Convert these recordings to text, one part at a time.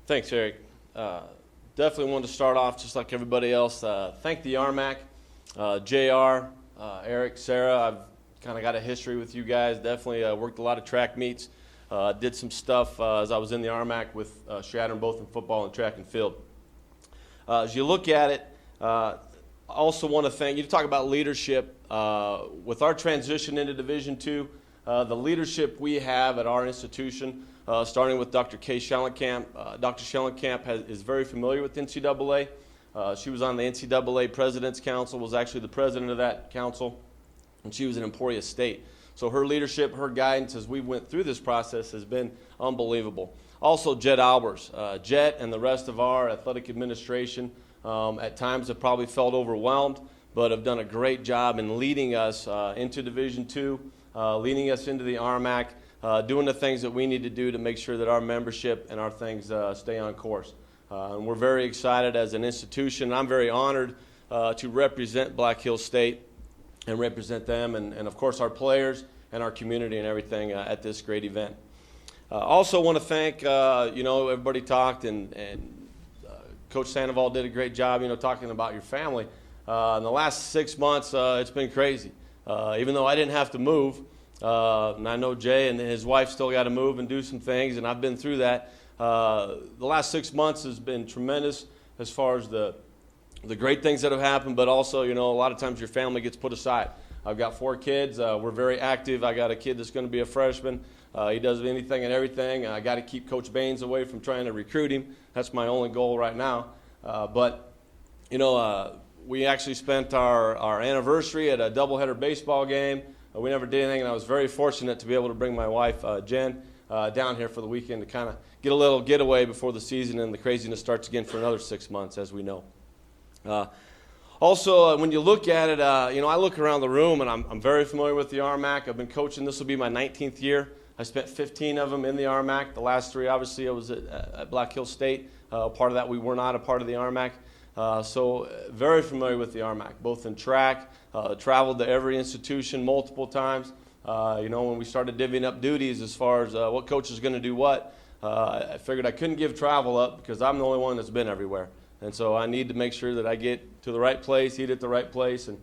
Thanks, Eric. Definitely wanted to start off just like everybody else. Thank the RMAC, JR, Eric, Sarah. I've kind of got a history with you guys. Definitely worked a lot of track meets. Did some stuff as I was in the RMAC with Shattern, both in football and track and field. As you look at it, I also want to thank you. Talk about leadership. With our transition into Division II, the leadership we have at our institution, starting with Dr. Kay Schellenkamp. Dr. Schellenkamp is very familiar with NCAA. She was on the NCAA President's Council, was actually the president of that council, and she was in Emporia State. So her leadership, her guidance as we went through this process has been unbelievable. Also, Jet Albers. Jet and the rest of our athletic administration at times have probably felt overwhelmed, but have done a great job in leading us into Division II, leading us into the RMAC, doing the things that we need to do to make sure that our membership and our things stay on course. And we're very excited as an institution. I'm very honored to represent Black Hills State and represent them and of course, our players and our community and everything at this great event. Also want to thank, everybody talked and Coach Sandoval did a great job, talking about your family. In the last 6 months, it's been crazy. Even though I didn't have to move, and I know Jay and his wife still got to move and do some things, and I've been through that. The last 6 months has been tremendous as far as the great things that have happened, but also, a lot of times your family gets put aside. I've got 4 kids. We're very active. I got a kid that's going to be a freshman. He does anything and everything. I got to keep Coach Baines away from trying to recruit him. That's my only goal right now. We actually spent our anniversary at a doubleheader baseball game. We never did anything, and I was very fortunate to be able to bring my wife, Jen, down here for the weekend to kind of get a little getaway before the season and the craziness starts again for another 6 months, as we know. Also, when you look at it, I look around the room, and I'm very familiar with the RMAC. I've been coaching. This will be my 19th year. I spent 15 of them in the RMAC. The last 3, obviously, I was at Black Hills State. Part of that, we were not a part of the RMAC. So very familiar with the RMAC, both in track, traveled to every institution multiple times. When we started divvying up duties as far as what coach is going to do what, I figured I couldn't give travel up because I'm the only one that's been everywhere. And so I need to make sure that I get to the right place, eat at the right place, and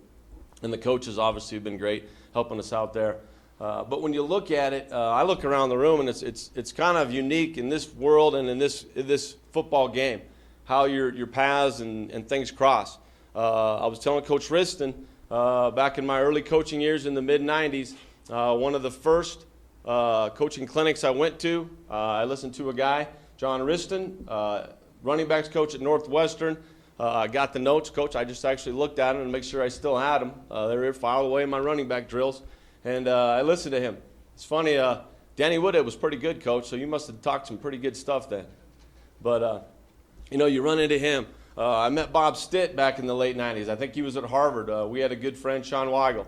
the coaches obviously have been great helping us out there. But when you look at it, I look around the room, and it's kind of unique in this world and in this football game, how your paths and things cross. I was telling Coach Riston back in my early coaching years in the mid-'90s, one of the first coaching clinics I went to, I listened to a guy, John Riston, running backs coach at Northwestern. I got the notes, Coach. I just actually looked at them and make sure I still had them. They were filed away in my running back drills, and I listened to him. It's funny, Danny Woodhead was pretty good, Coach, so you must have talked some pretty good stuff then. But you run into him. I met Bob Stitt back in the late 90s. I think he was at Harvard. We had a good friend, Sean Weigel,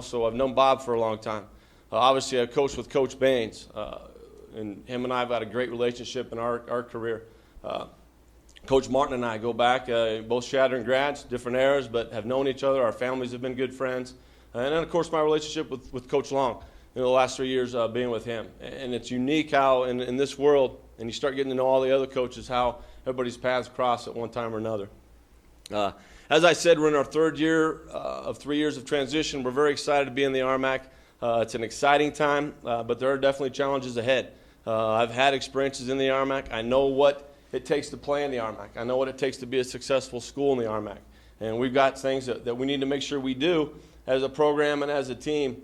so I've known Bob for a long time. Obviously, I coached with Coach Baines, and him and I have had a great relationship in our career. Coach Martin and I go back, both Shattern grads, different eras, but have known each other. Our families have been good friends. And then, of course, my relationship with Coach Long, the last 3 years being with him. And it's unique how in this world, and you start getting to know all the other coaches, how everybody's paths cross at one time or another. As I said, we're in our 3rd year of 3 years of transition. We're very excited to be in the RMAC. It's an exciting time, but there are definitely challenges ahead. I've had experiences in the RMAC. I know what it takes to play in the RMAC. I know what it takes to be a successful school in the RMAC. And we've got things that we need to make sure we do as a program and as a team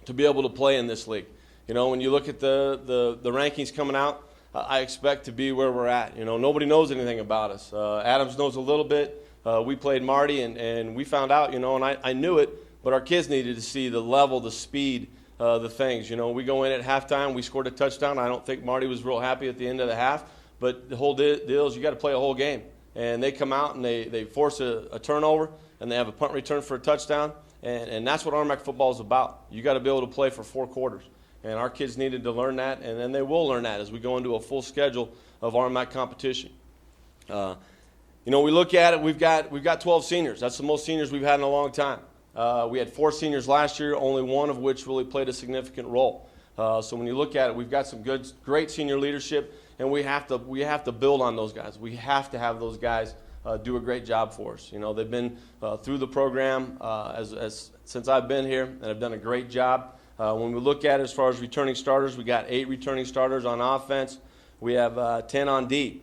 to be able to play in this league. When you look at the rankings coming out, I expect to be where we're at. Nobody knows anything about us. Adams knows a little bit. We played Marty, and we found out, and I knew it, but our kids needed to see the level, the speed, the things. We go in at halftime, we scored a touchdown. I don't think Marty was real happy at the end of the half, but the whole deal is you got to play a whole game. And they come out and they force a turnover, and they have a punt return for a touchdown, and that's what RMAC football is about. You got to be able to play for 4 quarters. And our kids needed to learn that, and then they will learn that as we go into a full schedule of RMAC competition. We look at it, we've got 12 seniors. That's the most seniors we've had in a long time. We had 4 seniors last year, only one of which really played a significant role. So when you look at it, we've got some great senior leadership, and we have to build on those guys. We have to have those guys do a great job for us. You know, they've been through the program since I've been here, and have done a great job. When we look at it as far as returning starters, we got 8 returning starters on offense. We have 10 on D.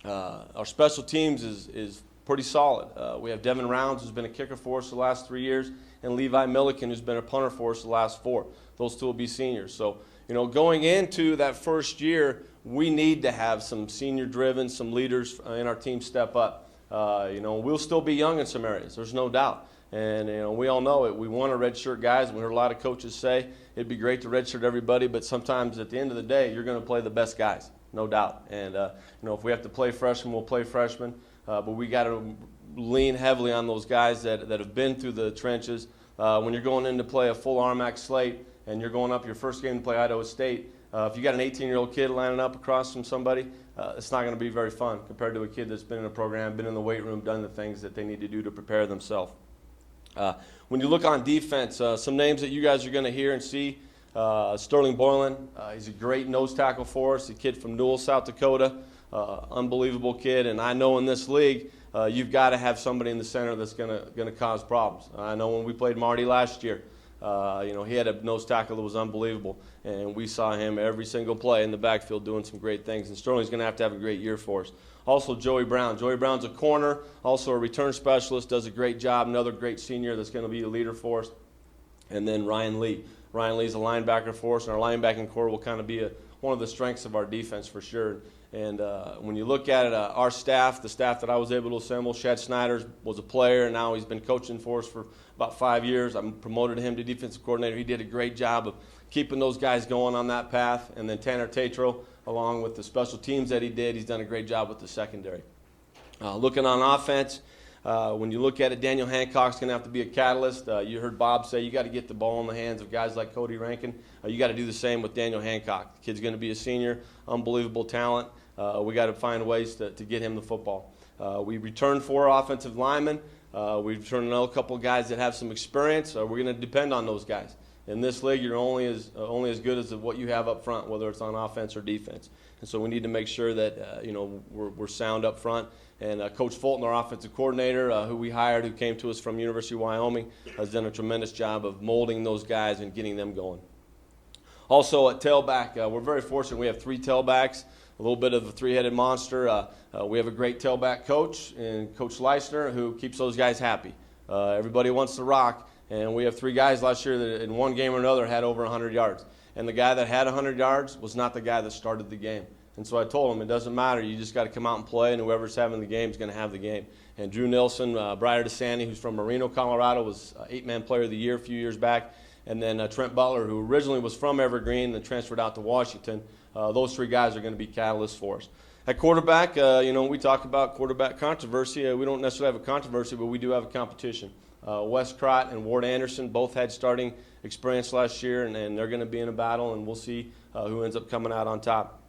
Our special teams is pretty solid. We have Devin Rounds, who's been a kicker for us the last 3 years, and Levi Milliken, who's been a punter for us the last 4. Those 2 will be seniors. So, you know, going into that first year, we need to have some senior-driven, some leaders in our team step up. You know, we'll still be young in some areas. There's no doubt. And, you know, we all know it. We want to redshirt guys. We heard a lot of coaches say it'd be great to redshirt everybody, but sometimes at the end of the day, you're going to play the best guys, no doubt. And, you know, if we have to play freshmen, we'll play freshmen. But we got to lean heavily on those guys that have been through the trenches. When you're going in to play a full RMAC slate and you're going up your first game to play Idaho State, if you got an 18-year-old kid lining up across from somebody, it's not going to be very fun compared to a kid that's been in a program, been in the weight room, done the things that they need to do to prepare themselves. When you look on defense, some names that you guys are going to hear and see, Sterling Boylan, he's a great nose tackle for us, a kid from Newell, South Dakota, unbelievable kid. And I know in this league, you've got to have somebody in the center that's going to cause problems. I know when we played Marty last year, you know, he had a nose tackle that was unbelievable, and we saw him every single play in the backfield doing some great things. And Sterling's going to have a great year for us. Also, Joey Brown. Joey Brown's a corner, also a return specialist, does a great job. Another great senior that's going to be a leader for us. And then Ryan Lee. Ryan Lee's a linebacker for us, and our linebacking core will kind of be one of the strengths of our defense for sure. And when you look at it, our staff, the staff that I was able to assemble, Shad Snyder was a player, and now he's been coaching for us for about 5 years. I promoted him to defensive coordinator. He did a great job of keeping those guys going on that path. And then Tanner Tatro, along with the special teams that he did, he's done a great job with the secondary. Looking on offense, when you look at it, Daniel Hancock's going to have to be a catalyst. You heard Bob say you got to get the ball in the hands of guys like Cody Rankin. You got to do the same with Daniel Hancock. The kid's going to be a senior, unbelievable talent. We got to find ways to get him the football. We returned 4 offensive linemen. We returned another couple of guys that have some experience. We're going to depend on those guys. In this league, you're only as good as what you have up front, whether it's on offense or defense. And so we need to make sure that you know, we're sound up front. And Coach Fulton, our offensive coordinator, who we hired, who came to us from University of Wyoming, has done a tremendous job of molding those guys and getting them going. Also at tailback, we're very fortunate. We have 3 tailbacks, a little bit of a 3-headed monster. We have a great tailback coach, and Coach Leisner, who keeps those guys happy. Everybody wants to rock, and we have 3 guys last year that in one game or another had over 100 yards. And the guy that had 100 yards was not the guy that started the game. And so I told him, it doesn't matter. You just got to come out and play, and whoever's having the game is going to have the game. And Drew Nilsson, Briar DeSanti, who's from Marino, Colorado, was 8-man player of the year a few years back. And then Trent Butler, who originally was from Evergreen and transferred out to Washington. Those 3 guys are going to be catalysts for us. At quarterback, you know, we talk about quarterback controversy. We don't necessarily have a controversy, but we do have a competition. Wes Crott and Ward Anderson both had starting experience last year, and they're going to be in a battle, and we'll see who ends up coming out on top.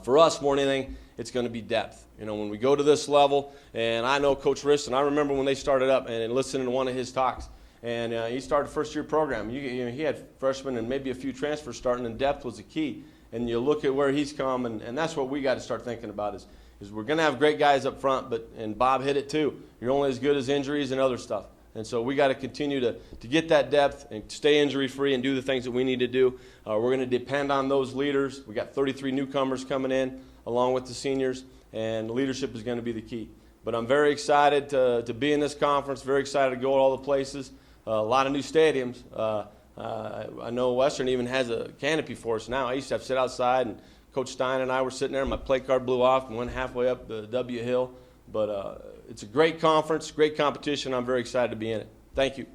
For us, more than anything, it's going to be depth. You know, when we go to this level, and I know Coach Riston, I remember when they started up and listening to one of his talks, and he started a first-year program. You know, he had freshmen and maybe a few transfers starting, and depth was the key. And you look at where he's come, and that's what we got to start thinking about is we're going to have great guys up front, and Bob hit it too. You're only as good as injuries and other stuff. And so we got to continue to get that depth and stay injury-free and do the things that we need to do. We're going to depend on those leaders. We got 33 newcomers coming in along with the seniors, and leadership is going to be the key. But I'm very excited to be in this conference, very excited to go to all the places, a lot of new stadiums. I know Western even has a canopy for us now. I used to have to sit outside, and Coach Stein and I were sitting there, and my play card blew off and went halfway up the W Hill. But it's a great conference, great competition. I'm very excited to be in it. Thank you.